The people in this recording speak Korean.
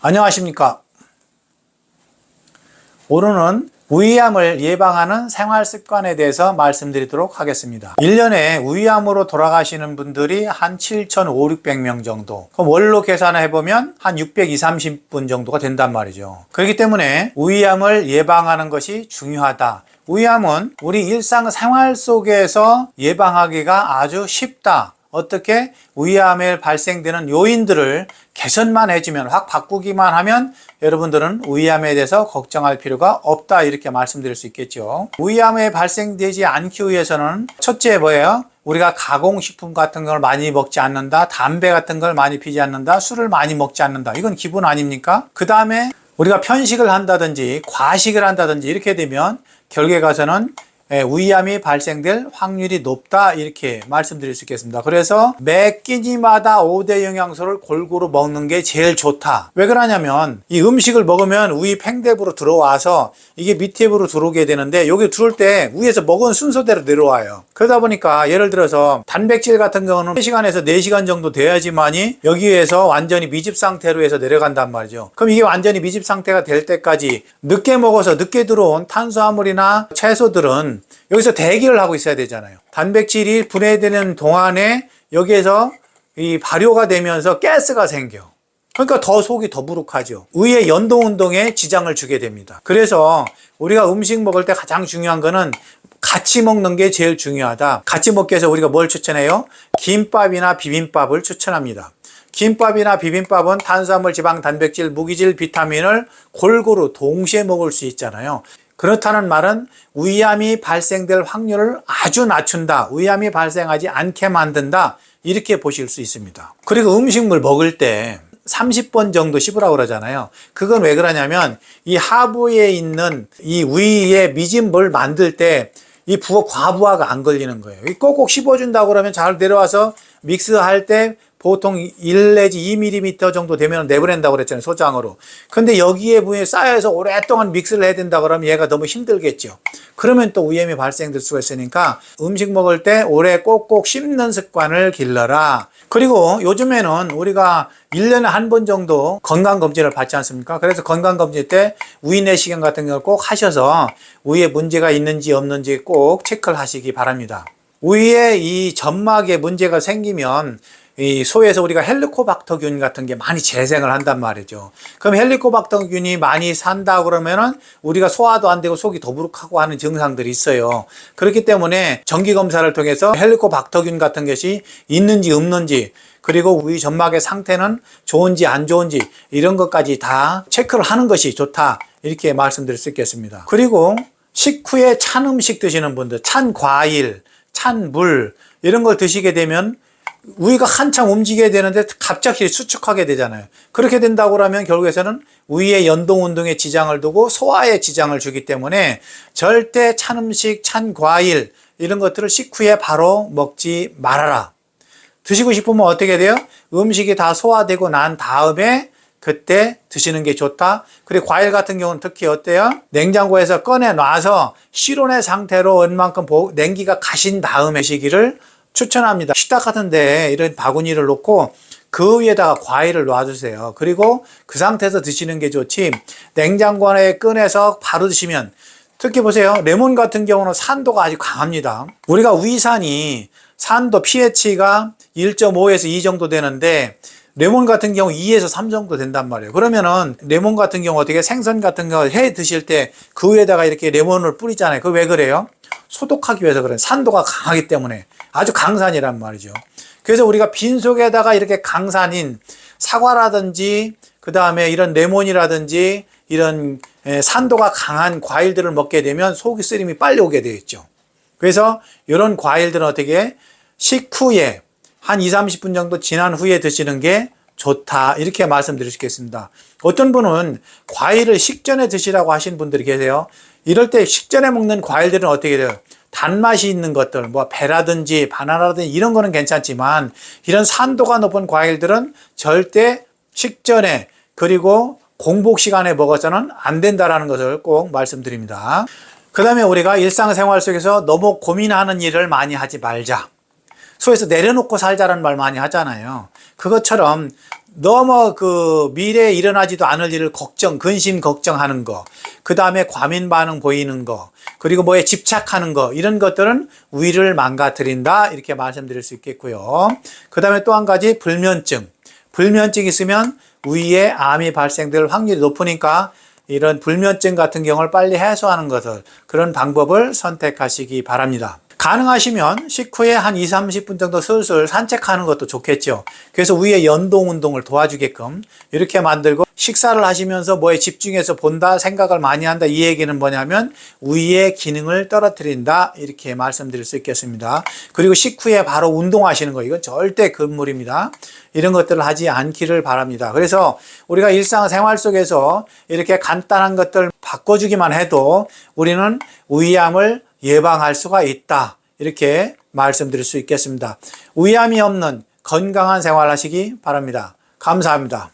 안녕하십니까. 오늘은 우위암을 예방하는 생활 습관에 대해서 말씀드리도록 하겠습니다. 1년에 우위암으로 돌아가시는 분들이 한 7,500~600명 정도. 그럼 월로 계산해 보면 한 620~30분 정도가 된단 말이죠. 그렇기 때문에 우위암을 예방하는 것이 중요하다. 우위암은 우리 일상생활 속에서 예방하기가 아주 쉽다. 어떻게 우위암에 발생되는 요인들을 개선만 해주면, 확 바꾸기만 하면 여러분들은 우위암에 대해서 걱정할 필요가 없다, 이렇게 말씀드릴 수 있겠죠. 우위암에 발생되지 않기 위해서는 첫째 뭐예요? 우리가 가공식품 같은 걸 많이 먹지 않는다, 담배 같은 걸 많이 피지 않는다, 술을 많이 먹지 않는다. 이건 기본 아닙니까? 그 다음에 우리가 편식을 한다든지 과식을 한다든지 이렇게 되면 결국에 가서는 우위암이 발생될 확률이 높다, 이렇게 말씀드릴 수 있겠습니다. 그래서 매 끼니마다 5대 영양소를 골고루 먹는 게 제일 좋다. 왜 그러냐면 이 음식을 먹으면 우위 팽대부로 들어와서 이게 밑에부로 들어오게 되는데, 여기 들어올 때 위에서 먹은 순서대로 내려와요. 그러다 보니까 예를 들어서 단백질 같은 경우는 3시간에서 4시간 정도 돼야지만이 여기에서 완전히 미집 상태로 해서 내려간단 말이죠. 그럼 이게 완전히 미집 상태가 될 때까지 늦게 먹어서 늦게 들어온 탄수화물이나 채소들은 여기서 대기를 하고 있어야 되잖아요. 단백질이 분해되는 동안에 여기에서 이 발효가 되면서 가스가 생겨. 그러니까 더 속이 더부룩하죠. 위의 연동운동에 지장을 주게 됩니다. 그래서 우리가 음식 먹을 때 가장 중요한 거는 같이 먹는 게 제일 중요하다. 같이 먹기 위해서 우리가 뭘 추천해요? 김밥이나 비빔밥을 추천합니다. 김밥이나 비빔밥은 탄수화물, 지방, 단백질, 무기질, 비타민을 골고루 동시에 먹을 수 있잖아요. 그렇다는 말은 우위암이 발생될 확률을 아주 낮춘다. 우위암이 발생하지 않게 만든다. 이렇게 보실 수 있습니다. 그리고 음식물 먹을 때 30번 정도 씹으라고 그러잖아요. 그건 왜 그러냐면 이 하부에 있는 이 위에 미진물 만들 때 이 과부하가 안 걸리는 거예요. 꼭꼭 씹어준다고 그러면 잘 내려와서 믹스할 때 보통 1 내지 2mm 정도 되면 내보낸다고 그랬잖아요, 소장으로. 근데 여기에 부위에 쌓여서 오랫동안 믹스를 해야 된다 그러면 얘가 너무 힘들겠죠. 그러면 또 우위암이 발생될 수가 있으니까 음식 먹을 때 오래 꼭꼭 씹는 습관을 길러라. 그리고 요즘에는 우리가 1년에 한 번 정도 건강검진을 받지 않습니까? 그래서 건강검진 때 우위 내시경 같은 걸 꼭 하셔서 우위에 문제가 있는지 없는지 꼭 체크를 하시기 바랍니다. 우위에 이 점막에 문제가 생기면 이 소에서 우리가 헬리코박터균 같은 게 많이 재생을 한단 말이죠. 그럼 헬리코박터균이 많이 산다 그러면은 우리가 소화도 안 되고 속이 더부룩하고 하는 증상들이 있어요. 그렇기 때문에 정기 검사를 통해서 헬리코박터균 같은 것이 있는지 없는지, 그리고 우위 점막의 상태는 좋은지 안 좋은지 이런 것까지 다 체크를 하는 것이 좋다, 이렇게 말씀드릴 수 있겠습니다. 그리고 식후에 찬 음식 드시는 분들, 찬 과일, 찬 물 이런 걸 드시게 되면 우위가 한참 움직여야 되는데 갑자기 수축하게 되잖아요. 그렇게 된다고 하면 결국에서는 우위의 연동운동에 지장을 두고 소화에 지장을 주기 때문에 절대 찬 음식, 찬 과일 이런 것들을 식후에 바로 먹지 말아라. 드시고 싶으면 어떻게 돼요? 음식이 다 소화되고 난 다음에 그때 드시는 게 좋다. 그리고 과일 같은 경우는 특히 어때요? 냉장고에서 꺼내놔서 실온의 상태로 얼만큼 냉기가 가신 다음에 시기를 추천합니다. 식탁 같은데 이런 바구니를 놓고 그 위에다가 과일을 놔주세요. 그리고 그 상태에서 드시는 게 좋지, 냉장고 안에 꺼내서 바로 드시면, 특히 보세요. 레몬 같은 경우는 산도가 아주 강합니다. 우리가 위산이 산도 pH가 1.5에서 2 정도 되는데 레몬 같은 경우 2에서 3 정도 된단 말이에요. 그러면은 레몬 같은 경우 어떻게 생선 같은 거 해 드실 때 그 위에다가 이렇게 레몬을 뿌리잖아요. 그 왜 그래요? 소독하기 위해서 그래요. 산도가 강하기 때문에. 아주 강산이란 말이죠. 그래서 우리가 빈속에다가 이렇게 강산인 사과라든지 그 다음에 이런 레몬이라든지 이런 산도가 강한 과일들을 먹게 되면 속이 쓰림이 빨리 오게 되어 있죠. 그래서 이런 과일들은 어떻게 식후에 한 20~30분 정도 지난 후에 드시는 게 좋다, 이렇게 말씀드릴 수 있겠습니다. 어떤 분은 과일을 식전에 드시라고 하시는 분들이 계세요. 이럴 때 식전에 먹는 과일들은 어떻게 돼요? 단맛이 있는 것들, 뭐 배라든지 바나나라든지 이런 거는 괜찮지만 이런 산도가 높은 과일들은 절대 식전에 그리고 공복 시간에 먹어서는 안 된다라는 것을 꼭 말씀드립니다. 그 다음에 우리가 일상생활 속에서 너무 고민하는 일을 많이 하지 말자. 소에서 내려놓고 살자라는 말 많이 하잖아요. 그것처럼 너무 그 미래에 일어나지도 않을 일을 근심 걱정하는 거, 그 다음에 과민 반응 보이는 거, 그리고 뭐에 집착하는 거, 이런 것들은 위를 망가뜨린다, 이렇게 말씀드릴 수 있겠고요. 그 다음에 또 한 가지 불면증. 불면증이 있으면 위에 암이 발생될 확률이 높으니까 이런 불면증 같은 경우를 빨리 해소하는 것을, 그런 방법을 선택하시기 바랍니다. 가능하시면 식후에 한 2, 30분 정도 슬슬 산책하는 것도 좋겠죠. 그래서 위에 연동 운동을 도와주게끔 이렇게 만들고, 식사를 하시면서 뭐에 집중해서 본다, 생각을 많이 한다, 이 얘기는 뭐냐면 위의 기능을 떨어뜨린다, 이렇게 말씀드릴 수 있겠습니다. 그리고 식후에 바로 운동하시는 거, 이건 절대 금물입니다. 이런 것들을 하지 않기를 바랍니다. 그래서 우리가 일상생활 속에서 이렇게 간단한 것들 바꿔주기만 해도 우리는 위암을 예방할 수가 있다, 이렇게 말씀드릴 수 있겠습니다. 위암이 없는 건강한 생활 하시기 바랍니다. 감사합니다.